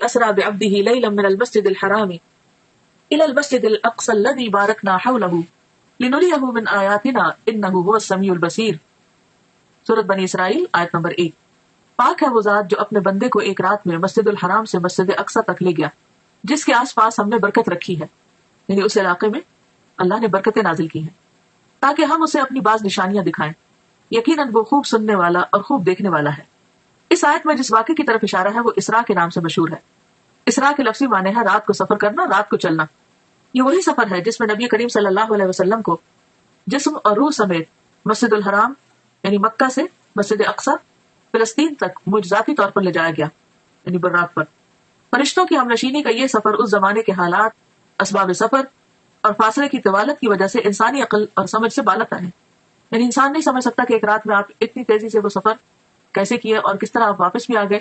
اسرا بعبده ليلا من المسجد الحرام الى المسجد الاقصى الذي باركنا حوله لنريه من آیاتنا انه هو السمیع البصیر. سورۃ بنی اسرائیل آیت نمبر 1. پاک ہے وہ ذات جو اپنے بندے کو ایک رات میں مسجد الحرام سے مسجد اقصی تک لے گیا جس کے آس پاس ہم نے برکت رکھی ہے، یعنی اس علاقے میں اللہ نے برکتیں نازل کی ہیں تاکہ ہم اسے اپنی بعض نشانیاں دکھائیں. یقیناً وہ خوب سننے والا اور خوب دیکھنے والا ہے. اس آیت میں جس واقعے کی طرف اشارہ ہے وہ اسراء کے نام سے مشہور ہے. اسراء کے لفظی معنی ہے رات کو سفر کرنا، رات کو چلنا. یہ وہی سفر ہے جس میں نبی کریم صلی اللہ علیہ وسلم کو جسم اور روح سمیت مسجد الحرام یعنی مکہ سے مسجد اقصی فلسطین تک معجزاتی طور پر لے جایا گیا، یعنی براق پر. فرشتوں کی ہمنشینی کا یہ سفر اس زمانے کے حالات، اسباب سفر اور فاصلے کی طوالت کی وجہ سے انسانی عقل اور سمجھ سے بالاتر ہے. یعنی انسان نہیں سمجھ سکتا کہ ایک رات میں آپ اتنی تیزی سے وہ سفر کیسے کیے اور کس طرح آپ واپس بھی آ گئے.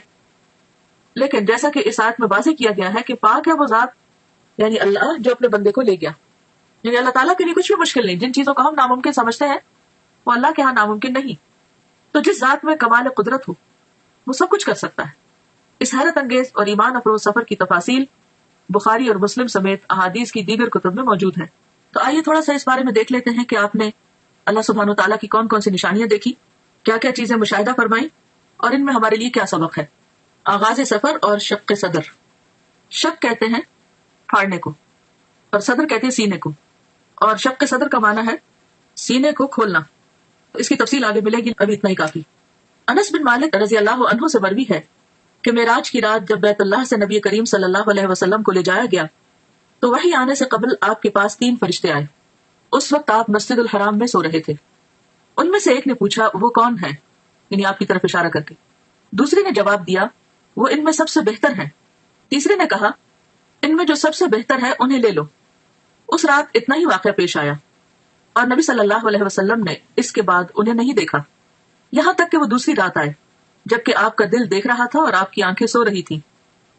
لیکن جیسا کہ اس آیت میں واضح کیا گیا ہے کہ پاک ہے وہ ذات یعنی اللہ جو اپنے بندے کو لے گیا. یعنی اللہ تعالیٰ کے لیے کچھ بھی مشکل نہیں. جن چیزوں کو ہم ناممکن سمجھتے ہیں وہ اللہ کے ہاں ناممکن نہیں. تو جس ذات میں کمال قدرت ہو وہ سب کچھ کر سکتا ہے. اس حیرت انگیز اور ایمان افروز سفر کی تفاصیل بخاری اور مسلم سمیت احادیث کی دیگر کتب میں موجود ہے. تو آئیے تھوڑا سا اس بارے میں دیکھ لیتے ہیں کہ آپ نے اللہ سبحانہ و تعالیٰ کی کون کون سی نشانیاں دیکھی، کیا کیا چیزیں مشاہدہ فرمائیں اور ان میں ہمارے لیے کیا سبق ہے. آغاز سفر اور شق صدر. شق کہتے ہیں پھاڑنے کو اور صدر کہتے ہیں سینے کو، اور شق صدر کا معنی ہے سینے کو کھولنا. اس کی تفصیل آگے ملے گی، ابھی اتنا ہی کافی. انس بن مالک رضی اللہ عنہ سے مروی ہے کہ معراج کی رات جب بیت اللہ سے نبی کریم صلی اللہ علیہ وسلم کو لے جایا گیا تو وحی آنے سے قبل آپ کے پاس 3 فرشتے آئے. اس وقت آپ مسجد الحرام میں سو رہے تھے. ان میں سے ایک نے پوچھا وہ کون ہے، یعنی آپ کی طرف اشارہ کر کے. دوسرے نے جواب دیا وہ ان میں سب سے بہتر ہیں. تیسرے نے کہا ان میں جو سب سے بہتر ہے انہیں لے لو. اس رات اتنا ہی واقعہ پیش آیا اور نبی صلی اللہ علیہ وسلم نے اس کے بعد انہیں نہیں دیکھا یہاں تک کہ وہ دوسری رات آئے جبکہ آپ کا دل دیکھ رہا تھا اور آپ کی آنکھیں سو رہی تھیں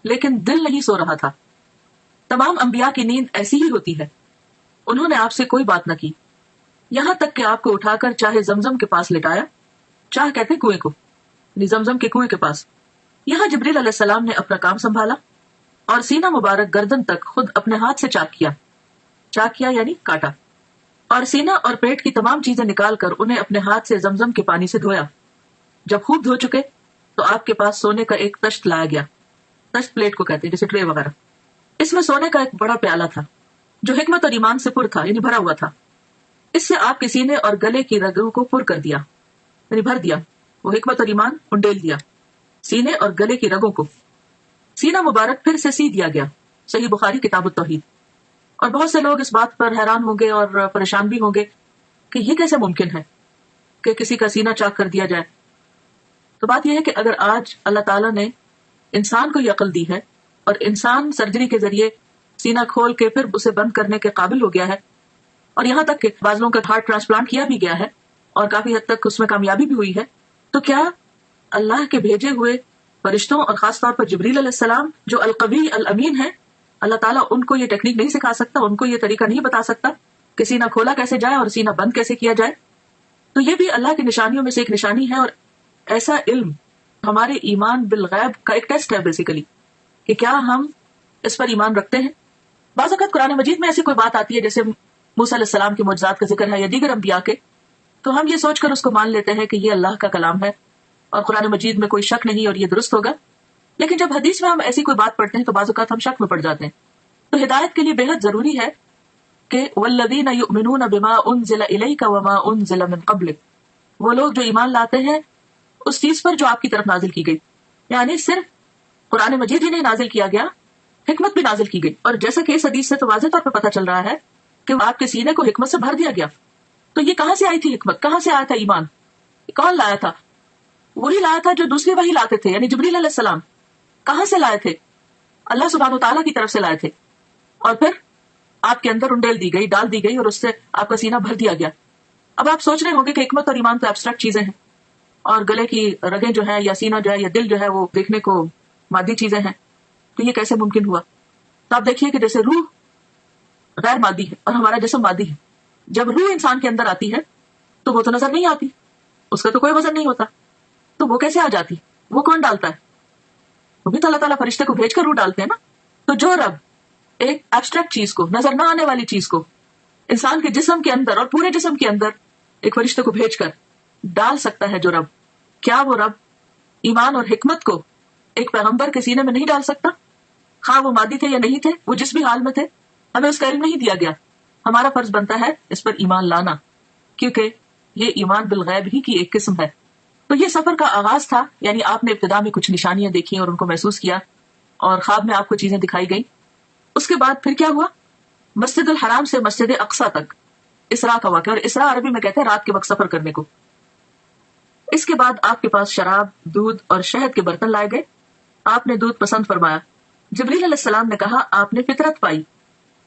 لیکن دل نہیں سو رہا تھا. تمام انبیاء کی نیند ایسی ہی ہوتی ہے. انہوں نے آپ سے کوئی بات نہ کی یہاں تک کہ آپ کو اٹھا کر چاہے زمزم کے پاس لٹایا. چاہ کہتے ہیں کنویں کو، یعنی زمزم کے کنویں کے پاس. یہاں جبریل علیہ السلام نے اپنا کام سنبھالا اور سینہ مبارک گردن تک خود اپنے ہاتھ سے چاک کیا. چاک کیا یعنی کاٹا، اور سینہ اور پیٹ کی تمام چیزیں نکال کر انہیں اپنے ہاتھ سے زمزم کے پانی سے دھویا. جب خوب دھو چکے تو آپ کے پاس سونے کا ایک تشت لایا گیا. تشت پلیٹ کو کہتے ہیں جیسے ٹرے وغیرہ. اس میں سونے کا ایک بڑا پیالہ تھا جو حکمت اور ایمان سے پر تھا، یعنی بھرا ہوا تھا. اس سے آپ کے سینے اور گلے کی رگوں کو پر کر دیا، یعنی بھر دیا. وہ حکمت اور ایمان انڈیل دیا سینے اور گلے کی رگوں کو. سینہ مبارک پھر سے سی دیا گیا. صحیح بخاری کتاب التوحید. اور بہت سے لوگ اس بات پر حیران ہوں گے اور پریشان بھی ہوں گے کہ یہ کیسے ممکن ہے کہ کسی کا سینہ چاک کر دیا جائے. تو بات یہ ہے کہ اگر آج اللہ تعالیٰ نے انسان کو یہ عقل دی ہے اور انسان سرجری کے ذریعے سینہ کھول کے پھر اسے بند کرنے کے قابل ہو گیا ہے، اور یہاں تک کہ بعض لوگوں کا ہارٹ ٹرانسپلانٹ کیا بھی گیا ہے اور کافی حد تک اس میں کامیابی بھی ہوئی ہے، تو کیا اللہ کے بھیجے ہوئے فرشتوں اور خاص طور پر جبریل علیہ السلام جو القوی الامین ہے، اللہ تعالیٰ ان کو یہ ٹیکنیک نہیں سکھا سکتا، ان کو یہ طریقہ نہیں بتا سکتا کہ سینہ کھولا کیسے جائے اور سینہ بند کیسے کیا جائے؟ تو یہ بھی اللہ کی نشانیوں میں سے ایک نشانی ہے. اور ایسا علم ہمارے ایمان بالغیب کا ایک ٹیسٹ ہے بیسیکلی کہ کیا ہم اس پر ایمان رکھتے ہیں. بعض اوقات قرآن مجید میں ایسی کوئی بات آتی ہے جیسے موسیٰ علیہ السلام کے معجزات کا ذکر ہے یا دیگر انبیاء کے، تو ہم یہ سوچ کر اس کو مان لیتے ہیں کہ یہ اللہ کا کلام ہے اور قرآن مجید میں کوئی شک نہیں اور یہ درست ہوگا. لیکن جب حدیث میں ہم ایسی کوئی بات پڑھتے ہیں تو بعض اوقات ہم شک میں پڑ جاتے ہیں. تو ہدایت کے لیے بے حد ضروری ہے کہ والذین یؤمنون بما انزل الیک وما انزل من قبلک، وہ لوگ جو ایمان لاتے ہیں اس چیز پر جو آپ کی طرف نازل کی گئی. یعنی صرف قرآن مجید ہی نہیں نازل کیا گیا، حکمت بھی نازل کی گئی. اور جیسا کہ اس حدیث سے تو واضح طور پر پتہ چل رہا ہے کہ آپ کے سینے کو حکمت سے بھر دیا گیا. تو یہ کہاں سے آئی تھی حکمت، کہاں سے آیا تھا ایمان، کون لایا تھا؟ وہی لایا تھا جو دوسری وحی لاتے تھے، یعنی جبریل علیہ السلام. کہاں سے لائے تھے؟ اللہ سبحانہ تعالیٰ کی طرف سے لائے تھے، اور پھر آپ کے اندر انڈیل دی گئی، ڈال دی گئی، اور اس سے آپ کا سینہ بھر دیا گیا. اب آپ سوچ رہے ہوں گے کہ حکمت اور ایمان تو ایبسٹریکٹ چیزیں ہیں، اور گلے کی رگیں جو ہے یا سینہ جو ہے یا دل جو ہے وہ دیکھنے کو مادی چیزیں ہیں، تو یہ کیسے ممکن ہوا؟ تو آپ دیکھیے کہ جیسے روح غیر مادی ہے اور ہمارا جسم مادی ہے. جب روح انسان کے اندر آتی ہے تو وہ تو نظر نہیں آتی، اس کا تو کوئی وزن نہیں ہوتا، تو وہ کیسے آ جاتی؟ وہ کون ڈالتا ہے؟ وہ بھی تو اللہ تعالیٰ فرشتے کو بھیج کر روح ڈالتے ہیں نا. تو جو رب ایک ایبسٹریکٹ چیز کو، نظر نہ آنے والی چیز کو انسان کے جسم کے اندر اور پورے جسم کے اندر ایک فرشتے کو بھیج کر ڈال سکتا ہے، جو رب، کیا وہ رب ایمان اور حکمت کو ایک پیغمبر کے سینے میں نہیں ڈال سکتا؟ خواہ وہ مادی تھے یا نہیں تھے، وہ جس بھی حال میں تھے، ہمیں اس کا علم نہیں دیا گیا. ہمارا فرض بنتا ہے اس پر ایمان لانا، کیونکہ یہ ایمان بالغیب ہی کی ایک قسم ہے. تو یہ سفر کا آغاز تھا، یعنی آپ نے ابتدا میں کچھ نشانیاں دیکھی اور ان کو محسوس کیا، اور خواب میں آپ کو چیزیں دکھائی گئی. اس کے بعد پھر کیا ہوا؟ مسجد الحرام سے مسجد اقصیٰ تک اسراء کا واقعہ، اور اسراء عربی میں کہتے ہیں رات کے وقت سفر کرنے کو. اس کے بعد آپ کے پاس شراب، دودھ اور شہد کے برتن لائے گئے. آپ نے دودھ پسند فرمایا. جبریل علیہ السلام نے کہا آپ نے فطرت پائی،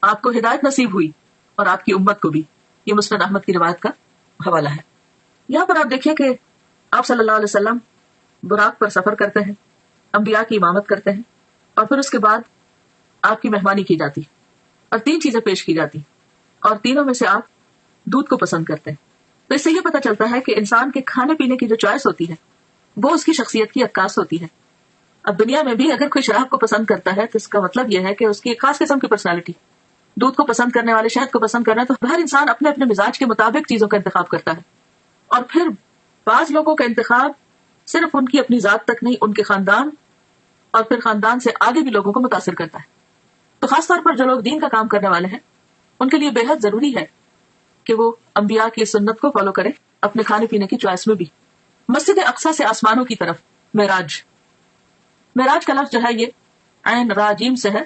آپ کو ہدایت نصیب ہوئی، اور آپ کی امت کو بھی. یہ مسند احمد کی روایت کا حوالہ ہے. یہاں پر آپ دیکھیے کہ آپ صلی اللہ علیہ وسلم براق پر سفر کرتے ہیں، انبیاء کی امامت کرتے ہیں، اور پھر اس کے بعد آپ کی مہمانی کی جاتی اور 3 چیزیں پیش کی جاتی، اور تینوں میں سے آپ دودھ کو پسند کرتے ہیں. تو اس سے یہ پتہ چلتا ہے کہ انسان کے کھانے پینے کی جو چوائس ہوتی ہے وہ اس کی شخصیت کی عکاس ہوتی ہے. اب دنیا میں بھی اگر کوئی شراب کو پسند کرتا ہے تو اس کا مطلب یہ ہے کہ اس کی ایک خاص قسم کی پرسنالٹی. دودھ کو پسند کرنے والے شہد کو پسند کرنا، تو ہر انسان اپنے اپنے مزاج کے مطابق چیزوں کا انتخاب کرتا ہے. اور پھر بعض لوگوں کا انتخاب صرف ان کی اپنی ذات تک نہیں، ان کے خاندان اور پھر خاندان سے آگے بھی لوگوں کو متاثر کرتا ہے. تو خاص طور پر جو لوگ دین کا کام کرنے والے ہیں ان کے لیے بے حد ضروری ہے کہ وہ انبیاء کی سنت کو فالو کریں اپنے کھانے پینے کی چوائس میں بھی. مسجد اقصیٰ سے آسمانوں کی طرف معراج. معراج کا لفظ جو ہے یہ عین را جیم سے ہے.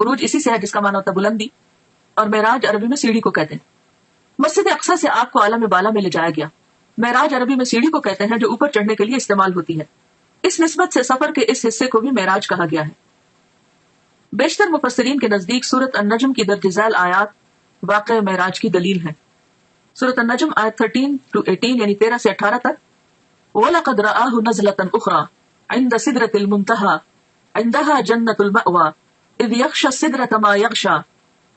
عروج اسی سے ہے جس کا معنی ہوتا ہے بلندی، اور معراج عربی میں سیڑھی کو کہتے ہیں. مسجد اقصیٰ سے آپ کو عالم بالا میں لے جایا گیا. معراج عربی میں سیڑھی کو کہتے ہیں جو اوپر چڑھنے کے لیے استعمال ہوتی ہے. اس نسبت سے سفر کے اس حصے کو بھی معراج کہا گیا ہے. بیشتر مفسرین کے نزدیک سورۃ النجم کی درج ذیل آیات واقع معراج کی دلیل ہیں. سورۃ النجم آیت 13-18 یعنی 13 سے 18 تک. وَلَقَدْ رَآهُ نَزْلَةً أُخْرَى عِنْدَ سِدْرَةِ الْمُنْتَهَى عِنْدَهَا جَنَّةُ الْمَأْوَى إِذْ يَغْشَى السِّدْرَةَ مَا يَغْشَى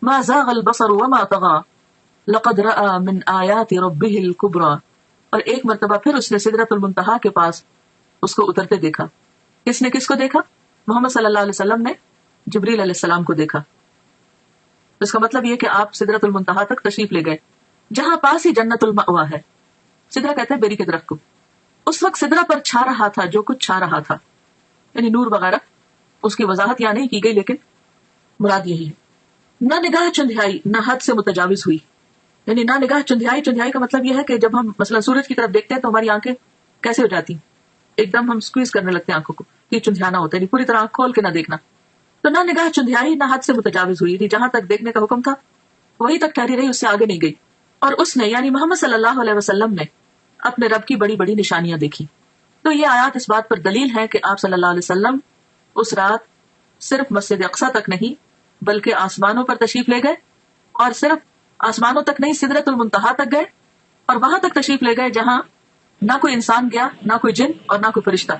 مَا زَاغَ الْبَصَرُ وَمَا طَغَى لَقَدْ رَآى مِنْ آيَاتِ رَبِّهِ الْكُبْرَى. اور ایک مرتبہ پھر اس نے سدرۃ المنتہا کے پاس اس کو اترتے دیکھا. کس نے کس کو دیکھا؟ محمد صلی اللہ علیہ وسلم نے جبریل علیہ السلام کو دیکھا. اس کا مطلب یہ کہ آپ سدرۃ المنتہا تک تشریف لے گئے، جہاں پاس ہی جنت المأوا ہے. سدرہ کہتے ہیں بیری کے درخت کو. اس وقت سدرہ پر چھا رہا تھا جو کچھ چھا رہا تھا، یعنی نور وغیرہ. اس کی وضاحت یہاں نہیں کی گئی، لیکن مراد یہی ہے. نہ نگاہ چندھیائی نہ حد سے متجاوز ہوئی، یعنی نہ نگاہ چندھیائی. چندھیائی کا مطلب یہ ہے کہ جب ہم مثلا سورج کی طرف دیکھتے ہیں تو ہماری آنکھیں کیسے ہو جاتی ہیں، ایک دم ہم سکویز کرنے لگتے ہیں آنکھوں کو. یہ چندھیانا ہوتا ہے، یعنی پوری طرح آنکھ کھول کے نہ دیکھنا. تو نہ نگاہ چندھیائی نہ حد سے متجاوز ہوئی، یعنی جہاں تک دیکھنے کا حکم تھا وہی تک ٹھہری رہی، اس سے آگے نہیں گئی. اور اس نے یعنی محمد صلی اللہ علیہ وسلم نے اپنے رب کی بڑی بڑی نشانیاں دیکھی. تو یہ آیات اس بات پر دلیل ہے کہ آپ صلی اللہ علیہ وسلم اس رات صرف مسجد اقصیٰ تک نہیں بلکہ آسمانوں پر تشریف لے گئے، اور صرف آسمانوں تک نہیں سدرۃ المنتہا تک گئے، اور وہاں تک تشریف لے گئے جہاں نہ کوئی انسان گیا، نہ کوئی جن اور نہ کوئی فرشتہ.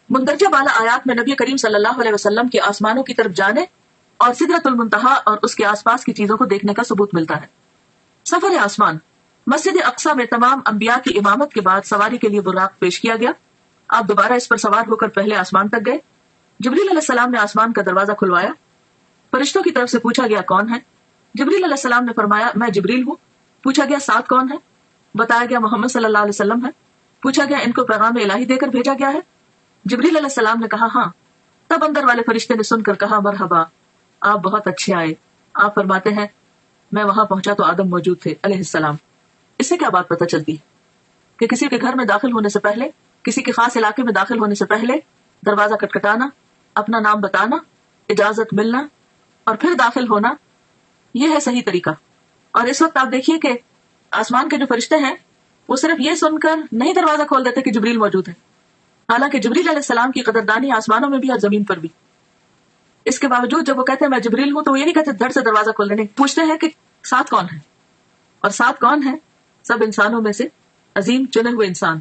مندرجہ بالا آیات میں نبی کریم صلی اللہ علیہ وسلم کے آسمانوں کی طرف جانے اور سدرۃ المنتہا اور اس کے آس پاس کی چیزوں کو دیکھنے کا ثبوت ملتا ہے. سفر آسمان. مسجد اقصیٰ میں تمام انبیاء کی امامت کے بعد سواری کے لیے براق پیش کیا گیا. آپ دوبارہ اس پر سوار ہو کر پہلے آسمان تک گئے. جبریل علیہ السلام نے آسمان کا دروازہ کھلوایا. فرشتوں کی طرف سے پوچھا گیا کون ہے؟ جبریل علیہ السلام نے فرمایا میں جبریل ہوں. پوچھا گیا ساتھ کون ہے؟ بتایا گیا محمد صلی اللہ علیہ وسلم ہے. پوچھا گیا ان کو پیغام الہی دے کر بھیجا گیا ہے؟ جبریل علیہ السلام نے کہا ہاں. تب اندر والے فرشتے نے سن کر کہا مرحبا، آپ بہت اچھے آئے. آپ فرماتے ہیں میں وہاں پہنچا تو آدم موجود تھے علیہ السلام. اس سے کیا بات پتہ چلتی ہے کہ کسی کے گھر میں داخل ہونے سے پہلے، کسی کے خاص علاقے میں داخل ہونے سے پہلے دروازہ کٹکھٹانا، اپنا نام بتانا، اجازت ملنا اور پھر داخل ہونا، یہ ہے صحیح طریقہ. اور اس وقت آپ دیکھیے کہ آسمان کے جو فرشتے ہیں وہ صرف یہ سن کر نہیں دروازہ کھول دیتے کہ جبریل موجود ہے، حالانکہ جبریل علیہ السلام کی قدردانی آسمانوں میں بھی اور زمین پر بھی. اس کے باوجود جب وہ کہتے ہیں میں جبریل ہوں تو وہ یہ نہیں کہتے دھڑ سے دروازہ کھول دینے، پوچھتے ہیں کہ ساتھ کون ہے. اور ساتھ کون ہے؟ سب انسانوں میں سے عظیم چنے ہوئے انسان.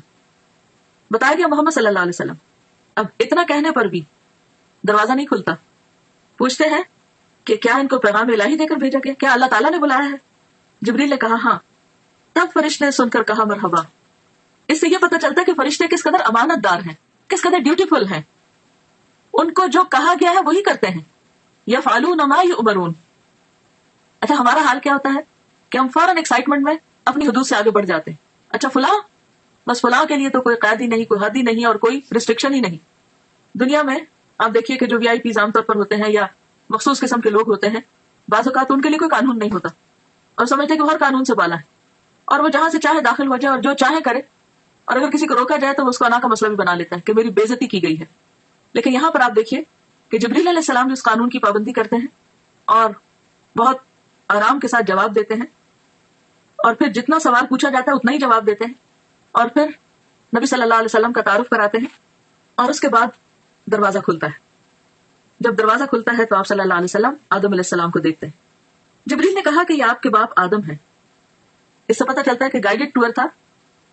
بتایا گیا محمد صلی اللہ علیہ وسلم. اب اتنا کہنے پر بھی دروازہ نہیں کھلتا. پوچھتے ہیں کہ کیا ان کو پیغام الہی دے کر بھیجا گیا؟ کیا اللہ تعالیٰ نے بلایا ہے؟ جبریل نے کہا ہاں. تب فرشتے نے سن کر کہا مرحبا. اس سے یہ پتہ چلتا ہے کہ فرشتے کس قدر امانت دار ہیں، کس قدر ڈیوٹیفل ہیں. ان کو جو کہا گیا ہے وہی کرتے ہیں. یفعلون ما یؤمرون. اچھا ہمارا حال کیا ہوتا ہے کہ ہم فوراً ایکسائٹمنٹ میں اپنی حدود سے آگے بڑھ جاتے ہیں. اچھا فلاں، بس فلاں کے لیے تو کوئی قید ہی نہیں، کوئی حد ہی نہیں اور کوئی ریسٹرکشن ہی نہیں. دنیا میں آپ دیکھیے کہ جو وی آئی پیز عام طور پر ہوتے ہیں یا مخصوص قسم کے لوگ ہوتے ہیں، بعض اوقات ان کے لیے کوئی قانون نہیں ہوتا اور سمجھتے کہ وہ ہر قانون سے بالا ہے اور وہ جہاں سے چاہے داخل ہو جائے اور جو چاہے کرے، اور اگر کسی کو روکا جائے تو وہ اس کو انا کا مسئلہ بھی بنا لیتا ہے کہ میری بے عزتی کی گئی ہے. لیکن یہاں پر آپ دیکھیے کہ جبریل علیہ السلام جو اس قانون کی پابندی کرتے ہیں اور بہت آرام کے ساتھ جواب دیتے ہیں، اور پھر جتنا سوال پوچھا جاتا ہے اتنا ہی جواب دیتے ہیں، اور پھر نبی صلی اللہ علیہ وسلم کا تعارف کراتے ہیں، اور اس کے بعد دروازہ کھلتا ہے. جب دروازہ کھلتا ہے تو آپ صلی اللہ علیہ وسلم آدم علیہ السلام کو دیکھتے ہیں. جبریل نے کہا کہ یہ آپ کے باپ آدم ہیں. اس سے پتہ چلتا ہے کہ گائیڈڈ ٹور تھا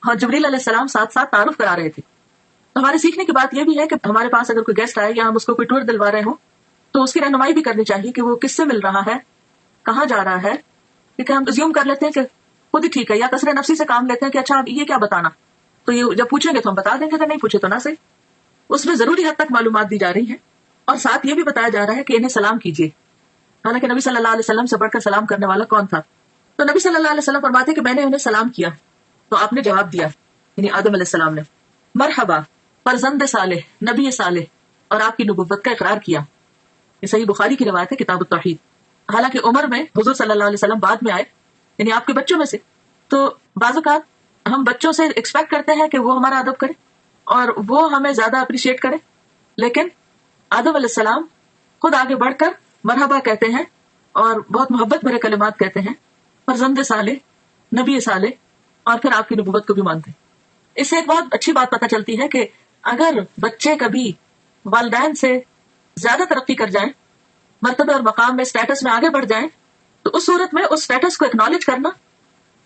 اور جبریل علیہ السلام ساتھ ساتھ تعارف کرا رہے تھے. ہمارے سیکھنے کی بات یہ بھی ہے کہ ہمارے پاس اگر کوئی گیسٹ آئے یا ہم اس کو کوئی ٹور دلوا رہے ہوں تو اس کی رہنمائی بھی کرنی چاہیے کہ وہ کس سے مل رہا ہے، کہاں جا رہا ہے. کیونکہ ہم ازیوم کر لیتے ہیں کہ خود ہی ٹھیک ہے، یا کثرت نفسی سے کام لیتے ہیں کہ اچھا اب یہ کیا بتانا، تو یہ جب پوچھیں گے تو ہم بتا دیں گے، تو نہیں پوچھے تو نہ صحیح. اس میں ضروری حد تک معلومات دی جا رہی ہیں اور ساتھ یہ بھی بتایا جا رہا ہے کہ انہیں سلام کیجیے. حالانکہ نبی صلی اللہ علیہ وسلم سے بڑھ کر سلام کرنے والا کون تھا؟ تو نبی صلی اللہ علیہ وسلم فرماتے کہ میں نے انہیں سلام کیا تو آپ نے جواب دیا، یعنی آدم علیہ السلام نے، مرحبا فرزند صالح، نبی صالح، اور آپ کی نبوت کا اقرار کیا. یہ صحیح بخاری کی روایت ہے کتاب التوحید. حالانکہ عمر میں حضور صلی اللہ علیہ وسلم بعد میں آئے، یعنی آپ کے بچوں میں سے، تو بعض اوقات ہم بچوں سے ایکسپیکٹ کرتے ہیں کہ وہ ہمارا ادب کرے اور وہ ہمیں زیادہ اپریشیٹ کرے، لیکن آدم علیہ السلام خود آگے بڑھ کر مرحبا کہتے ہیں اور بہت محبت بھرے کلمات کہتے ہیں، فرزند صالح، نبی صالح، اور پھر آپ کی نبوت کو بھی مانتے ہیں. اس سے ایک بہت اچھی بات پتہ چلتی ہے کہ اگر بچے کبھی والدین سے زیادہ ترقی کر جائیں، مرتبے اور مقام میں، اسٹیٹس میں آگے بڑھ جائیں، تو اس صورت میں اس اسٹیٹس کو اکنالج کرنا،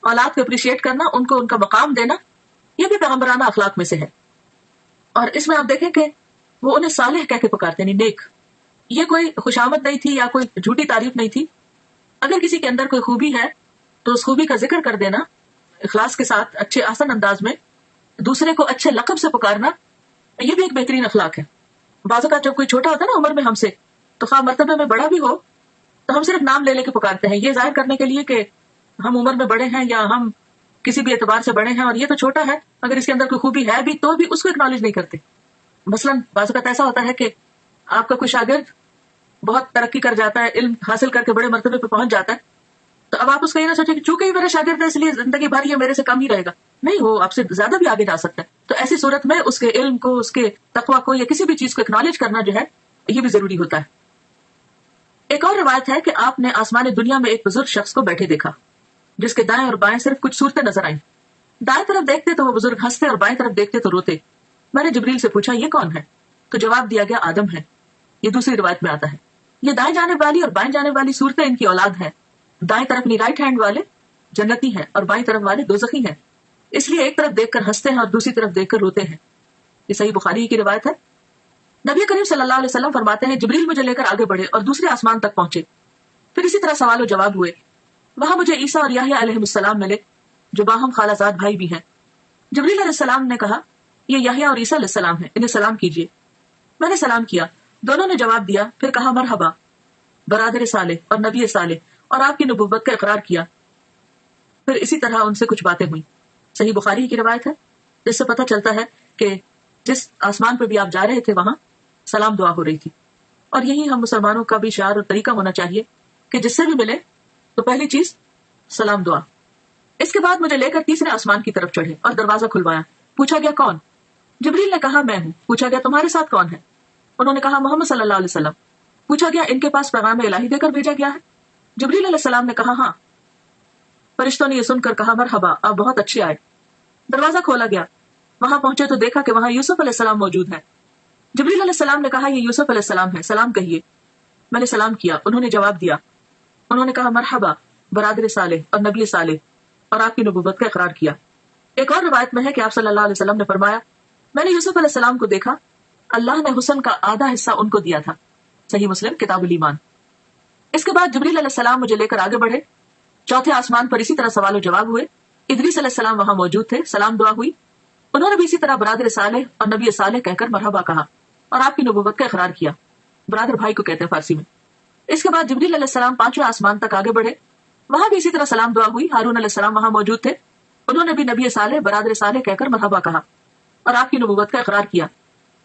اولاد کو اپریشیٹ کرنا، ان کو ان کا مقام دینا، یہ بھی پیغمبرانہ اخلاق میں سے ہے. اور اس میں آپ دیکھیں کہ وہ انہیں صالح کہہ کے پکارتے ہیں، یعنی نیک. یہ کوئی خوشامد نہیں تھی یا کوئی جھوٹی تعریف نہیں تھی. اگر کسی کے اندر کوئی خوبی ہے تو اس خوبی کا ذکر کر دینا اخلاص کے ساتھ، اچھے آسن انداز میں، دوسرے کو اچھے لقب سے پکارنا، یہ بھی ایک بہترین اخلاق ہے. بعض اوقات جب کوئی چھوٹا ہوتا ہے نا عمر میں ہم سے، تو خواہ مرتبے میں بڑا بھی ہو، تو ہم صرف نام لے لے کے پکارتے ہیں، یہ ظاہر کرنے کے لیے کہ ہم عمر میں بڑے ہیں یا ہم کسی بھی اعتبار سے بڑے ہیں، اور یہ تو چھوٹا ہے، اگر اس کے اندر کوئی خوبی ہے بھی تو بھی اس کو اکنالج نہیں کرتے. مثلاً بعض اوقات ایسا ہوتا ہے کہ آپ کا کوئی شاگرد بہت ترقی کر جاتا ہے، علم حاصل کر کے بڑے مرتبے پہ پہنچ جاتا ہے، تو اب آپ اس کو یہ نہ سوچیں کہ چونکہ یہ میرا شاگرد ہے اس لیے زندگی بھر یہ میرے سے کم ہی رہے گا. نہیں، وہ آپ سے زیادہ بھی آگے جا سکتا ہے. تو ایسی صورت میں اس کے علم کو، اس کے تقویٰ کو، یا کسی بھی چیز کو اکنالج کرنا جو ہے یہ بھی ضروری ہوتا ہے. ایک اور روایت ہے کہ آپ نے آسمان دنیا میں ایک بزرگ شخص کو بیٹھے دیکھا جس کے دائیں اور بائیں صرف کچھ صورتیں نظر آئیں. دائیں طرف دیکھتے تو وہ بزرگ ہنستے اور بائیں طرف دیکھتے تو روتے. میں نے جبریل سے پوچھا یہ کون ہے؟ تو جواب دیا گیا آدم ہے. یہ دوسری روایت میں آتا ہے یہ دائیں جانب والی اور بائیں جانب والی صورتیں ان کی اولاد ہیں. دائیں طرف نہیں، رائٹ ہینڈ والے جنتی ہیں اور بائیں طرف والے دوزخی ہیں، اس لیے ایک طرف دیکھ کر ہنستے ہیں اور دوسری طرف دیکھ کر روتے ہیں. یہ صحیح بخاری کی روایت ہے. نبی کریم صلی اللہ علیہ وسلم فرماتے ہیں جبریل مجھے لے کر آگے بڑھے اور دوسرے آسمان تک پہنچے. پھر اسی طرح سوال و جواب ہوئے. وہاں مجھے عیسیٰ اور یحییٰ علیہ السلام ملے جو باہم خالہ زاد بھائی بھی ہیں. جبریل علیہ السلام نے کہا یہ یحییٰ اور عیسیٰ علیہ السلام ہیں، انہیں سلام کیجیے. میں نے سلام کیا، دونوں نے جواب دیا. پھر کہا مرحبا برادر صالح اور نبی صالح، اور آپ کی نبوت کا اقرار کیا. پھر اسی طرح ان سے کچھ باتیں ہوئیں. صحیح بخاری کی روایت ہے، جس سے پتہ چلتا ہے کہ جس آسمان پہ بھی آپ جا رہے تھے وہاں سلام دعا ہو رہی تھی. اور یہی ہم مسلمانوں کا بھی شعار اور طریقہ ہونا چاہیے کہ جس سے بھی ملے تو پہلی چیز سلام دعا. اس کے بعد مجھے لے کر تیسرے آسمان کی طرف چڑھے اور دروازہ کھلوایا. پوچھا گیا کون؟ جبریل نے کہا میں ہوں. پوچھا گیا تمہارے ساتھ کون ہے؟ انہوں نے کہا محمد صلی اللہ علیہ وسلم. پوچھا گیا ان کے پاس پیغام الہی دے کر بھیجا گیا ہے؟ جبریل علیہ السلام نے کہا ہاں. فرشتوں نے یہ سن کر کہا مرحبا، آپ بہت اچھے آئے. دروازہ کھولا گیا، وہاں پہنچے تو دیکھا کہ وہاں یوسف علیہ السلام موجود ہیں. جبریل علیہ السلام نے کہا یہ یوسف علیہ السلام ہے، سلام کہیے. میں نے سلام کیا، انہوں نے جواب دیا. انہوں نے کہا مرحبا برادر صالح اور نبی صالح، اور آپ کی نبوت کا اقرار کیا. ایک اور روایت میں ہے کہ آپ صلی اللہ علیہ وسلم نے فرمایا میں نے یوسف علیہ السلام کو دیکھا، اللہ نے حسن کا آدھا حصہ ان کو دیا تھا. صحیح مسلم کتاب الایمان. اس کے بعد جبریل علیہ السلام مجھے لے کر آگے بڑھے. چوتھے آسمان پر اسی طرح سوال و جواب ہوئے. ادریس علیہ السلام وہاں موجود تھے، سلام دعا ہوئی. انہوں نے بھی اسی طرح برادر صالح اور نبی صالح کہہ کر مرحبا کہا. اور آپ کی نبوت کا اقرار کیا. برادر بھائی کو کہتے ہیں فارسی میں. اس کے بعد جبریل علیہ السلام 5ویں آسمان تک آگے بڑھے. وہاں بھی اسی طرح سلام دعا ہوئی. ہارون علیہ السلام وہاں موجود تھے. انہوں نے بھی نبی صالح برادر صالح کہہ کر مرحبا کہا اور آپ کی نبوت کا اقرار کیا.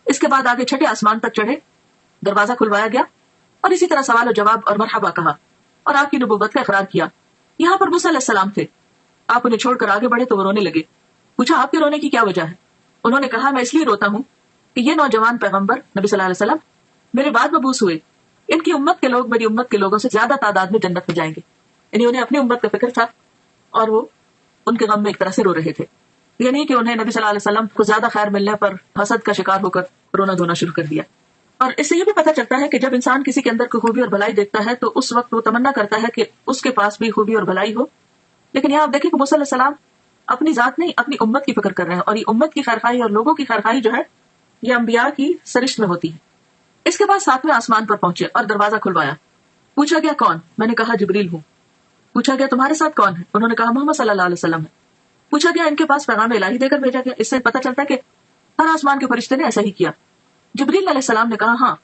اس کے بعد آگے 6 آسمان تک چڑھے. دروازہ کھلوایا گیا اور اسی طرح سوال و جواب اور مرحبا کہا اور آپ کی نبوت کا اقرار کیا. یہاں پر موسیٰ علیہ السلام تھے. آپ انہیں چھوڑ کر آگے بڑھے تو وہ رونے لگے. پوچھا آپ کے رونے کی کیا وجہ ہے؟ انہوں نے کہا میں اس لیے روتا ہوں کہ یہ نوجوان پیغمبر نبی صلی اللہ علیہ وسلم میرے بعد مبعوث ہوئے. ان کی امت کے لوگ میری امت کے لوگوں سے زیادہ تعداد میں جنت میں جائیں گے. یعنی انہیں اپنی امت کا فکر تھا اور وہ ان کے غم میں ایک طرح سے رو رہے تھے. یعنی کہ انہیں نبی صلی اللہ علیہ وسلم کو زیادہ خیر ملنے پر حسد کا شکار ہو کر رونا دھونا شروع کر دیا. اور اس سے یہ بھی پتہ چلتا ہے کہ جب انسان کسی کے اندر کوئی خوبی اور بھلائی دیکھتا ہے تو اس وقت وہ تمنا کرتا ہے کہ اس کے پاس بھی خوبی اور بھلائی ہو. لیکن یہاں آپ دیکھیں کہ موسیٰ علیہ السلام اپنی ذات نہیں اپنی امت کی فکر کر رہے ہیں اور یہ امت کی خیرخواہی اور لوگوں کی خیرخواہی جو ہے یہ انبیاء کی سرشت میں ہوتی ہے. اس کے بعد 7ویں آسمان پر پہنچے اور دروازہ کھلوایا. پوچھا گیا کون؟ میں نے کہا جبریل ہوں. پوچھا گیا تمہارے ساتھ کون ہے؟ انہوں نے کہا محمد صلی اللہ علیہ وسلم ہے. پوچھا گیا ان کے پاس پیغام الہی دے کر بھیجا گیا؟ اس سے پتہ چلتا ہے کہ ہر آسمان کے فرشتے نے ایسا ہی کیا. جبریل علیہ السلام نے کہا ہاں.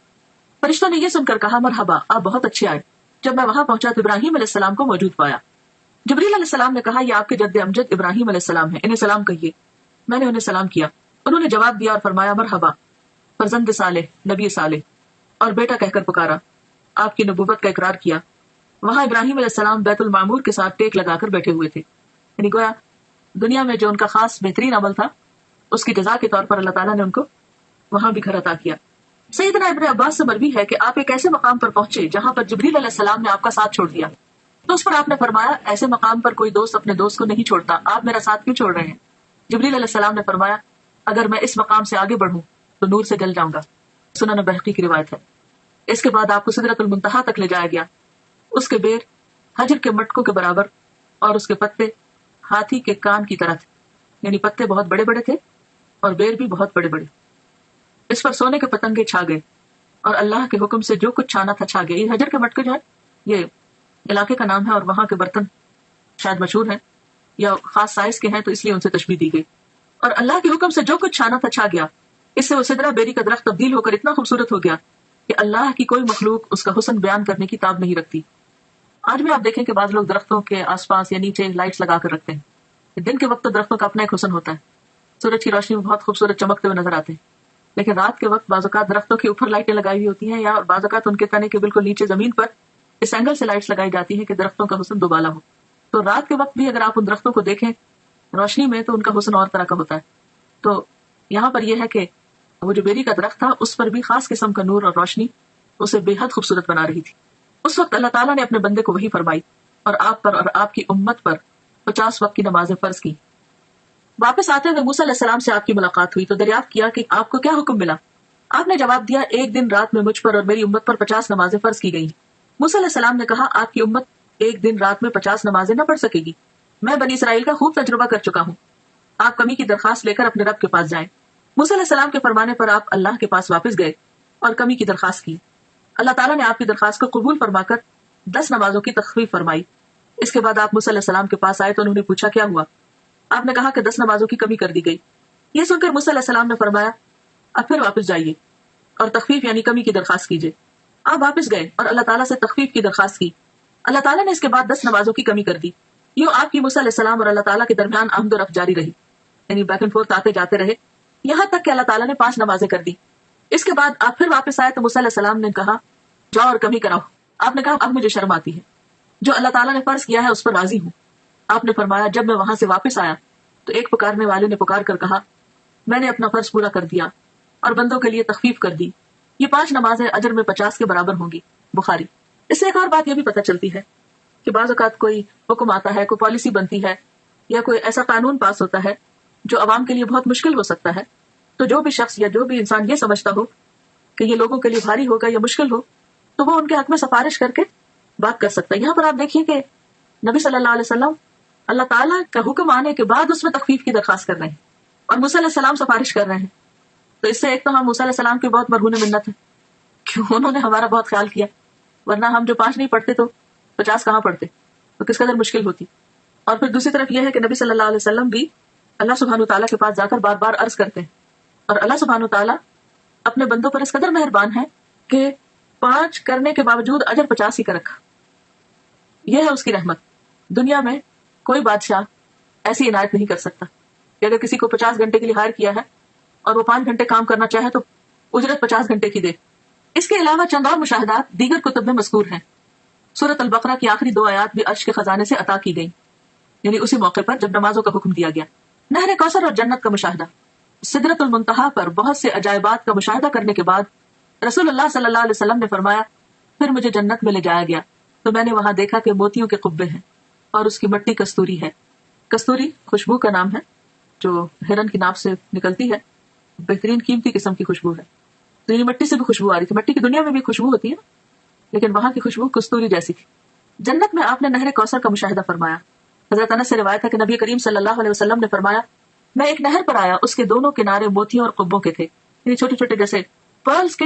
فرشتوں نے یہ سن کر کہا مرحبا آپ بہت اچھے آئے. جب میں وہاں پہنچا تو ابراہیم علیہ السلام کو موجود پایا. جبریل علیہ السلام نے کہا یہ آپ کے جد امجد ابراہیم علیہ السلام ہے, انہیں سلام کہیے. میں نے انہیں سلام کیا. انہوں نے جواب دیا اور فرمایا مرحبا فرزند صالح نبی صالح, اور بیٹا کہہ کر پکارا. آپ کی نبوت کا اقرار کیا. وہاں ابراہیم علیہ السلام بیت المعمور کے ساتھ ٹیک لگا کر بیٹھے ہوئے تھے. یعنی گویا دنیا میں جو ان کا خاص بہترین عمل تھا اس کی جزا کے طور پر اللہ تعالیٰ نے ان کو وہاں بھی گھر عطا کیا. سیدنا ابن عباس سے مروی ہے کہ آپ ایک ایسے مقام پر پہنچے جہاں پر جبریل علیہ السلام نے آپ کا ساتھ چھوڑ دیا. تو اس پر آپ نے فرمایا ایسے مقام پر کوئی دوست اپنے دوست کو نہیں چھوڑتا, آپ میرا ساتھ کیوں چھوڑ رہے ہیں؟ جبریل علیہ السلام نے فرمایا اگر میں اس مقام سے آگے بڑھوں تو نور سے جل جاؤں گا. سنن بہقی کی روایت ہے. اس کے بعد آپ کو سدرۃ المنتہا تک لے جایا گیا. اس کے بیر حجر کے مٹکوں کے برابر اور اس کے پتے ہاتھی کے کان کی طرح تھے. یعنی پتے بہت بڑے بڑے تھے اور بیر بھی بہت بڑے بڑے. اس پر سونے کے پتنگے چھا گئے اور اللہ کے حکم سے جو کچھ چھانا تھا چھا گیا. یہ حجر کے مٹکے جو ہے یہ علاقے کا نام ہے اور وہاں کے برتن شاید مشہور ہیں یا خاص سائز کے ہیں تو اس لیے ان سے تشبیہ دی گئی. اور اللہ کے حکم سے جو کچھ چھانا تھا چھا گیا. اس سے وہ سدرہ بیری کا درخت تبدیل ہو کر اتنا خوبصورت ہو گیا کہ اللہ کی کوئی مخلوق اس کا حسن بیان کرنے کی تاب نہیں رکھتی. آج بھی آپ دیکھیں کہ بعض لوگ درختوں کے آس پاس یا نیچے لائٹس لگا کر رکھتے ہیں. دن کے وقت تو درختوں کا اپنا ایک حسن ہوتا ہے, سورج کی روشنی میں بہت خوبصورت چمکتے ہوئے نظر آتے ہیں. لیکن رات کے وقت بعض اوقات درختوں کے اوپر لائٹیں لگائی ہوئی ہوتی ہیں یا بعض اوقات ان کے تنے کے بالکل نیچے زمین پر اس اینگل سے لائٹس لگائی جاتی ہیں کہ درختوں کا حسن دوبالا ہو. تو رات کے وقت بھی اگر آپ ان درختوں کو دیکھیں روشنی میں تو ان کا حسن اور طرح کا ہوتا ہے. تو یہاں پر یہ ہے کہ وہ جو بیری کا درخت تھا اس پر بھی خاص قسم کا نور اور روشنی اسے بے حد خوبصورت بنا رہی تھی. اس وقت اللہ تعالیٰ نے اپنے بندے کو وحی فرمائی اور آپ پر اور آپ کی امت پر 50 وقت کی نمازیں فرض کی. واپس آتے ہوئے موسیٰ علیہ السلام سے آپ کی ملاقات ہوئی تو دریافت کیا کہ آپ کو کیا حکم ملا. آپ نے جواب دیا ایک دن رات میں مجھ پر اور میری امت پر 50 نمازیں فرض کی گئی. موسیٰ علیہ السلام نے کہا آپ کی امت ایک دن رات میں 50 نمازیں نہ پڑھ سکے گی. میں بنی اسرائیل کا خوب تجربہ کر چکا ہوں. آپ کمی کی درخواست لے کر اپنے رب کے پاس جائیں. موسیٰ علیہ السلام کے فرمانے پر آپ اللہ کے پاس واپس گئے اور کمی کی درخواست کی. اللہ تعالیٰ نے آپ کی درخواست کو قبول فرما کر 10 نمازوں کی تخفیف فرمائی. اس کے بعد آپ موسیٰ علیہ السلام کے پاس آئے تو انہوں نے پوچھا کیا ہوا. آپ نے کہا کہ 10 نمازوں کی کمی کر دی گئی. یہ سن کر موسیٰ علیہ السلام نے فرمایا اب پھر واپس جائیے اور تخفیف یعنی کمی کی درخواست کیجیے. آپ واپس گئے اور اللہ تعالیٰ سے تخفیف کی درخواست کی. اللہ تعالیٰ نے اس کے بعد 10 نمازوں کی کمی کر دی. یوں آپ کی موسیٰ علیہ السلام اور اللہ تعالیٰ کے درمیان آمد و رفت جاری رہی, یعنی بیک اینڈ فورتھ آتے جاتے رہے یہاں تک کہ اللہ تعالیٰ نے 5 نمازیں کر دی. اس کے بعد آپ پھر واپس آئے تو موسیٰ علیہ السلام نے کہا جاؤ اور کمی کراؤ. آپ نے کہا اب مجھے شرم آتی ہے, جو اللہ تعالیٰ نے فرض کیا ہے اس پر راضی ہوں. آپ نے فرمایا جب میں وہاں سے واپس آیا تو ایک پکارنے والے نے پکار کر کہا میں نے اپنا فرض پورا کر دیا اور بندوں کے لیے تخفیف کر دی. یہ 5 نمازیں اجر میں 50 کے برابر ہوں گی. بخاری. اس سے ایک اور بات یہ بھی پتہ چلتی ہے کہ بعض اوقات کوئی حکم آتا ہے, کوئی پالیسی بنتی ہے یا کوئی ایسا قانون پاس ہوتا ہے جو عوام کے لیے بہت مشکل ہو سکتا ہے. تو جو بھی شخص یا جو بھی انسان یہ سمجھتا ہو کہ یہ لوگوں کے لیے بھاری ہوگا یا مشکل ہو تو وہ ان کے حق میں سفارش کر کے بات کر سکتا ہے. یہاں پر آپ دیکھیے کہ نبی صلی اللہ علیہ وسلم اللہ تعالیٰ کا حکم آنے کے بعد اس میں تخفیف کی درخواست کر رہے ہیں اور موسیٰ علیہ السلام سفارش کر رہے ہیں. تو اس سے ایک تو ہم موسیٰ علیہ السلام کی بہت مرہون منت ہے کہ انہوں نے ہمارا بہت خیال کیا, ورنہ ہم جو 5 نہیں پڑھتے تو 50 کہاں پڑھتے, تو کس قدر مشکل ہوتی. اور پھر دوسری طرف یہ ہے کہ نبی صلی اللہ علیہ وسلم بھی اللہ سبحانہ تعالیٰ کے پاس جا کر بار بار عرض کرتے ہیں اور اللہ سبحانہ تعالیٰ اپنے بندوں پر اس قدر مہربان ہے کہ 5 کرنے کے باوجود اجر 50 ہی کا رکھا. یہ ہے اس کی رحمت. دنیا میں کوئی بادشاہ ایسی عنایت نہیں کر سکتا کہ اگر کسی کو 50 گھنٹے کے لیے ہائر کیا ہے اور وہ 5 گھنٹے کام کرنا چاہے تو اجرت 50 گھنٹے کی دے. اس کے علاوہ چند اور مشاہدات دیگر کتب میں مذکور ہیں. سورۃ البقرہ کی آخری 2 آیات بھی عرش کے خزانے سے عطا کی گئیں، یعنی اسی موقع پر جب نمازوں کا حکم دیا گیا. نہر کوثر اور جنت کا مشاہدہ. سدرۃ المنتہا پر بہت سے عجائبات کا مشاہدہ کرنے کے بعد رسول اللہ صلی اللہ علیہ وسلم نے فرمایا پھر مجھے جنت میں لے جایا گیا تو میں نے وہاں دیکھا کہ موتیوں کے قبے ہیں اور اس کی مٹی کستوری ہے. کستوری خوشبو کا نام ہے جو ہرن کی ناف سے نکلتی ہے، بہترین قیمتی قسم کی خوشبو ہے. تو یہ مٹی سے بھی خوشبو آ رہی تھی. مٹی کی دنیا میں بھی خوشبو ہوتی ہے لیکن وہاں کی خوشبو کستوری جیسی تھی. جنت میں آپ نے نہر کوثر کا مشاہدہ فرمایا. حضرت انس سے روایت ہے کہ نبی کریم صلی اللہ علیہ وسلم نے فرمایا میں ایک نہر پر آیا، اس کے دونوں کنارے موتیوں اور قبوں کے تھے، یعنی چھوٹے چھوٹے جیسے پرلز کے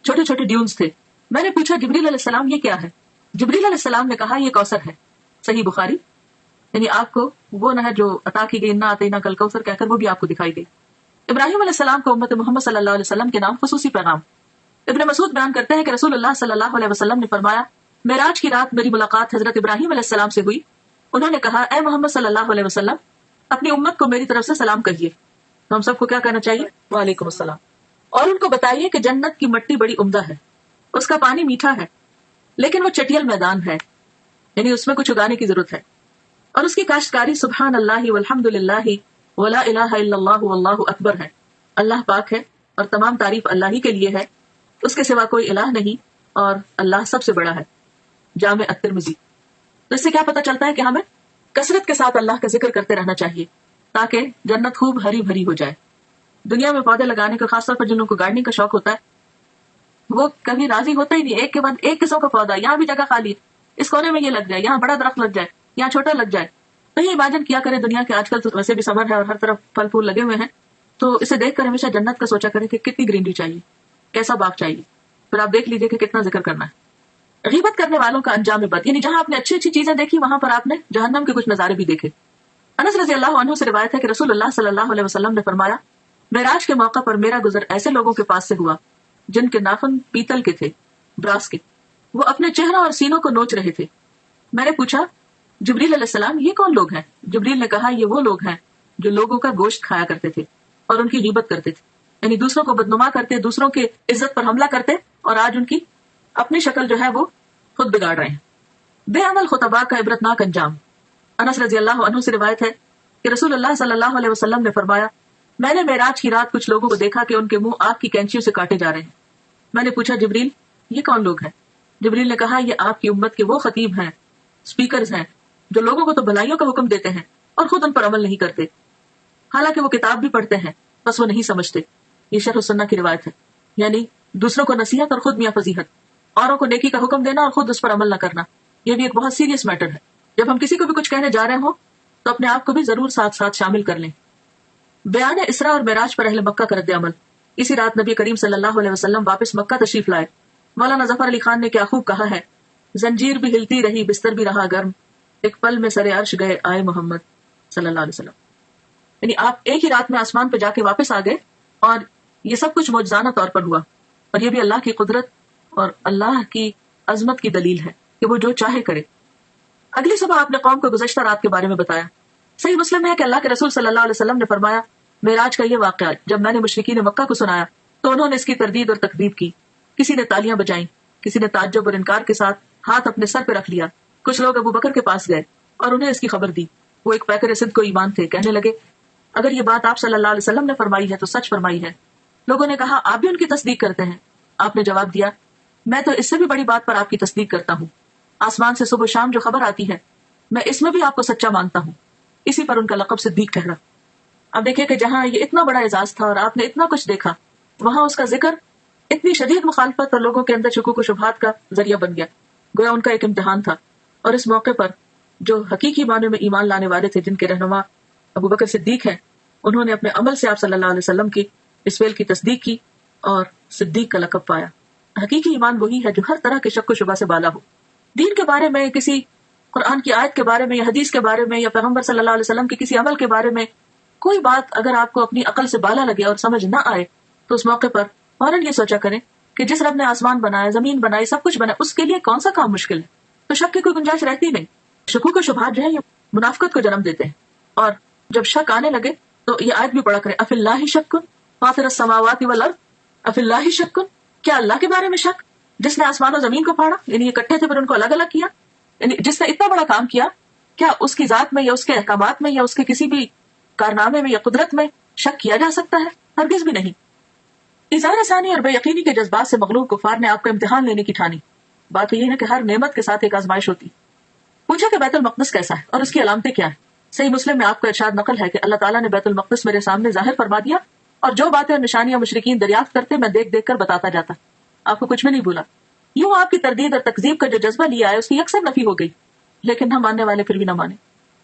چھوٹے چھوٹے ڈیونز تھے. میں نے پوچھا جبریل علیہ السلام یہ کیا ہے؟ جبریل علیہ السلام نے کہا یہ کوثر ہے. صحیح بخاری. یعنی آپ کو وہ نہر جو عطا کی گئی انا اعطیناک کل کوثر کہہ کر وہ بھی آپ کو دکھائی گئی. ابراہیم علیہ السلام کو امت محمد صلی اللہ علیہ وسلم کے نام خصوصی پیغام. ابن مسعود بیان کرتے ہیں کہ رسول اللہ صلی اللہ علیہ وسلم نے فرمایا معراج کی رات میری ملاقات حضرت ابراہیم علیہ السلام سے ہوئی. انہوں نے کہا اے محمد صلی اللہ علیہ وسلم اپنی امت کو میری طرف سے سلام کہیے. تو ہم سب کو کیا کہنا چاہیے؟ وعلیکم السلام. اور ان کو بتائیے کہ جنت کی مٹی بڑی عمدہ ہے، اس کا پانی میٹھا ہے لیکن وہ چٹیل میدان ہے، یعنی اس میں کچھ اگانے کی ضرورت ہے. اور اس کی کاشتکاری سبحان اللہ والحمد للہ ولا الہ الا اللہ واللہ اکبر ہے. اللہ پاک ہے اور تمام تعریف اللہ ہی کے لیے ہے، اس کے سوا کوئی الہ نہیں اور اللہ سب سے بڑا ہے. جامع الترمذی. تو اس سے کیا پتہ چلتا ہے کہ ہمیں کثرت کے ساتھ اللہ کا ذکر کرتے رہنا چاہیے تاکہ جنت خوب ہری بھری ہو جائے. دنیا میں پودے لگانے کا خاص طور پر جن لوگوں کو گارڈننگ کا شوق ہوتا ہے وہ کبھی راضی ہوتا ہی نہیں. ایک کے بعد ایک قسم کا پودا، یہاں بھی جگہ خالی ہے، اس کونے میں یہ لگ جائے، یہاں بڑا درخت لگ جائے، یہاں چھوٹا لگ جائے. تو یہ امیجن کیا کرے دنیا کے آج کل تو ویسے بھی سمر ہے اور ہر طرف پھل پھول لگے ہوئے ہیں، تو اسے دیکھ کر ہمیشہ جنت کا سوچا کرے کہ کتنی گرینری چاہیے، کیسا باغ چاہیے. پھر آپ دیکھ لیجئے کہ کتنا ذکر کرنا ہے. غیبت کرنے والوں کا انجام بد، یعنی جہاں آپ نے اچھی اچھی چیزیں دیکھی وہاں پر آپ نے جہنم کے کچھ نظارے بھی دیکھے. انس رضی اللہ عنہ سے روایت ہے کہ رسول اللہ صلی اللہ علیہ وسلم نے فرمایا معراج کے موقع پر میرا گزر ایسے لوگوں کے پاس سے ہوا جن کے ناخن پیتل کے تھے، براس کے. وہ اپنے چہروں اور سینوں کو نوچ رہے تھے. میں نے پوچھا جبریل علیہ السلام یہ کون لوگ ہیں؟ جبریل نے کہا یہ وہ لوگ ہیں جو لوگوں کا گوشت کھایا کرتے تھے اور ان کی غیبت کرتے تھے، یعنی دوسروں کو بدنما کرتے، دوسروں کے عزت پر حملہ کرتے اور آج ان کی اپنی شکل جو ہے وہ خود بگاڑ رہے ہیں. بے عمل خطباء کا عبرتناک انجام. انس رضی اللہ عنہ سے روایت ہے کہ رسول اللہ صلی اللہ علیہ وسلم نے فرمایا میں نے معراج کی رات کچھ لوگوں کو دیکھا کہ ان کے منہ آگ کی کینچیوں سے کاٹے جا رہے ہیں. میں نے پوچھا جبریل یہ کون لوگ ہیں؟ جبریل نے کہا یہ آپ کی امت کے وہ خطیب ہیں، سپیکرز ہیں جو لوگوں کو تو بھلائیوں کا حکم دیتے ہیں اور خود ان پر عمل نہیں کرتے، حالانکہ وہ کتاب بھی پڑھتے ہیں بس وہ نہیں سمجھتے. یہ شرح السنہ کی روایت ہے. یعنی دوسروں کو نصیحت اور خود میاں فضیحت، اوروں کو نیکی کا حکم دینا اور خود اس پر عمل نہ کرنا، یہ بھی ایک بہت سیریس میٹر ہے. جب ہم کسی کو بھی کچھ کہنے جا رہے ہوں تو اپنے آپ کو بھی ضرور ساتھ ساتھ شامل کر لیں. بیان اسراء اور معراج پر اہل مکہ کا رد عمل. اسی رات نبی کریم صلی اللہ علیہ وسلم واپس مکہ تشریف لائے. مولانا ظفر علی خان نے کیا خوب کہا ہے، زنجیر بھی ہلتی رہی بستر بھی رہا گرم، ایک پل میں سر عرش گئے آئے محمد صلی اللہ علیہ وسلم. یعنی آپ ایک ہی رات میں آسمان پہ جا کے واپس آ گئے اور یہ سب کچھ معجزانہ طور پر ہوا. اور یہ بھی اللہ کی قدرت اور اللہ کی عظمت کی دلیل ہے کہ وہ جو چاہے کرے. اگلی صبح آپ نے قوم کو گزشتہ رات کے بارے میں بتایا. صحیح مسلم ہے کہ اللہ کے رسول صلی اللہ علیہ وسلم نے فرمایا معراج کا یہ واقعہ جب میں نے مشرکین مکہ کو سنایا تو انہوں نے اس کی تردید اور تکذیب کی. کسی نے تالیاں بجائیں، کسی نے تعجب اور انکار کے ساتھ ہاتھ اپنے سر پہ رکھ لیا. کچھ لوگ ابو بکر کے پاس گئے اور انہیں اس کی خبر دی. وہ ایک پیکر صدق کو ایمان تھے، کہنے لگے اگر یہ بات آپ صلی اللہ علیہ وسلم نے فرمائی ہے تو سچ فرمائی ہے. لوگوں نے کہا آپ بھی ان کی تصدیق کرتے ہیں؟ آپ نے جواب دیا میں تو اس سے بھی بڑی بات پر آپ کی تصدیق کرتا ہوں. آسمان سے صبح و شام جو خبر آتی ہے میں اس میں بھی آپ کو سچا مانتا ہوں. اسی پر ان کا لقب صدیق ٹھہرا. اب دیکھیں کہ جہاں یہ اتنا بڑا اعزاز تھا اور آپ نے اتنا کچھ دیکھا، وہاں اس کا ذکر اتنی شدید مخالفت اور لوگوں کے اندر شکوک و شبہات کا ذریعہ بن گیا. گویا ان کا ایک امتحان تھا. اور اس موقع پر جو حقیقی معنی میں ایمان لانے والے تھے جن کے رہنما ابو بکر صدیق ہیں، انہوں نے اپنے عمل سے آپ صلی اللہ علیہ وسلم کی اس فعل کی تصدیق کی اور صدیق کا لقب پایا. حقیقی ایمان وہی ہے جو ہر طرح کے شک و شبہ سے بالا ہو. دین کے بارے میں، کسی قرآن کی آیت کے بارے میں یا حدیث کے بارے میں یا پیغمبر صلی اللہ علیہ وسلم کے کسی عمل کے بارے میں کوئی بات اگر آپ کو اپنی عقل سے بالا لگے اور سمجھ نہ آئے تو اس موقع پر فوراً یہ سوچا کریں کہ جس رب نے آسمان بنایا، زمین بنائی، سب کچھ بنایا، اس کے لیے کون سا کام مشکل ہے؟ تو شک کی کوئی گنجائش رہتی نہیں. شکوک و شبہات جو ہے یہ منافقت کو جنم دیتے ہیں. اور جب شک آنے لگے تو یہ آیت بھی پڑھا کریں، اف اللہ شک فاطر السماوات والارض، اف اللہ شک، کیا اللہ کے بارے میں شک جس نے آسمان و زمین کو پھاڑا، یعنی اکٹھے تھے پھر ان کو الگ الگ کیا، یعنی جس نے اتنا بڑا کام کیا، کیا اس کی ذات میں یا اس کے احکامات میں یا اس کے کسی بھی کارنامے میں یا قدرت میں شک کیا جا سکتا ہے؟ ہرگز بھی نہیں. اظہار ثانی اور بے یقینی کے جذبات سے مغلوب کفار نے آپ کا امتحان لینے کی ٹھانی. بات تو یہ ہے کہ ہر نعمت کے ساتھ ایک آزمائش ہوتی. پوچھا کہ بیت المقدس کیسا ہے اور اس کی علامتیں کیا ہیں. صحیح مسلم میں آپ کا ارشاد نقل ہے کہ اللہ تعالیٰ نے بیت المقدس میرے سامنے ظاہر فرما دیا اور جو باتیں اور نشانیاں مشرکین دریافت کرتے میں دیکھ دیکھ کر بتاتا جاتا. آپ کو کچھ بھی نہیں بولا. یوں آپ کی تردید اور تکذیب کا جو جذبہ لیا ہے اس کی اکثر نفی ہو گئی، لیکن ہم ماننے والے پھر بھی نہ مانے.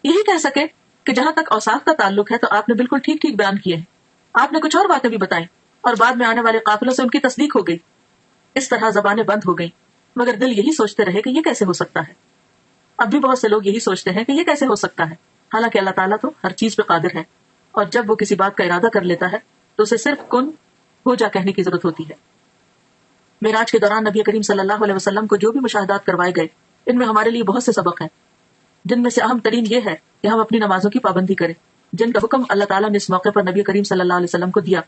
یہی کہہ سکے کہ جہاں تک اوصاف کا تعلق ہے تو آپ نے بالکل ٹھیک ٹھیک بیان کیے ہیں. آپ نے کچھ اور باتیں بھی بتائیں اور بعد میں آنے والے قافلوں سے ان کی تصدیق ہو گئی. اس طرح زبانیں بند ہو گئیں، مگر دل یہی سوچتے رہے کہ یہ کیسے ہو سکتا ہے. اب بھی بہت سے لوگ یہی سوچتے ہیں کہ یہ کیسے ہو سکتا ہے، حالانکہ اللہ تعالیٰ تو ہر چیز پہ قادر ہے، اور جب وہ کسی بات کا ارادہ کر لیتا ہے تو اسے صرف کن ہو جا کہنے کی ضرورت ہوتی ہے. معراج کے دوران نبی کریم صلی اللہ علیہ وسلم کو جو بھی مشاہدات کروائے گئے ان میں ہمارے لیے بہت سے سبق ہیں، جن میں سے اہم ترین یہ ہے کہ ہم اپنی نمازوں کی پابندی کریں، جن کا حکم اللہ تعالیٰ نے اس موقع پر نبی کریم صلی اللہ علیہ وسلم کو دیا.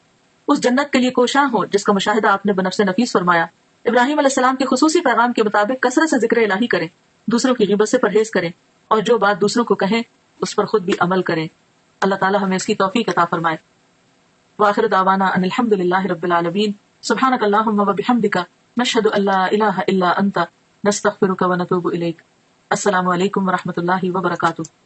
اس جنت کے لیے کوشاں ہو جس کا مشاہدہ آپ نے بنفس نفیس فرمایا. ابراہیم علیہ السلام کے خصوصی پیغام کے مطابق کثرت سے ذکر الہی کریں، دوسروں کی غیبت سے پرہیز کریں، اور جو بات دوسروں کو کہیں اس پر خود بھی عمل کریں. اللہ تعالیٰ ہمیں اس کی توفیق عطا فرمائے. وآخر دعوانا ان الحمد للہ رب العالمین. سبحانک اللہم وبحمدک، نشہد ان لا الہ الا انت، نستغفرک ونتوب الیک. السلام علیکم ورحمۃ اللہ وبرکاتہ.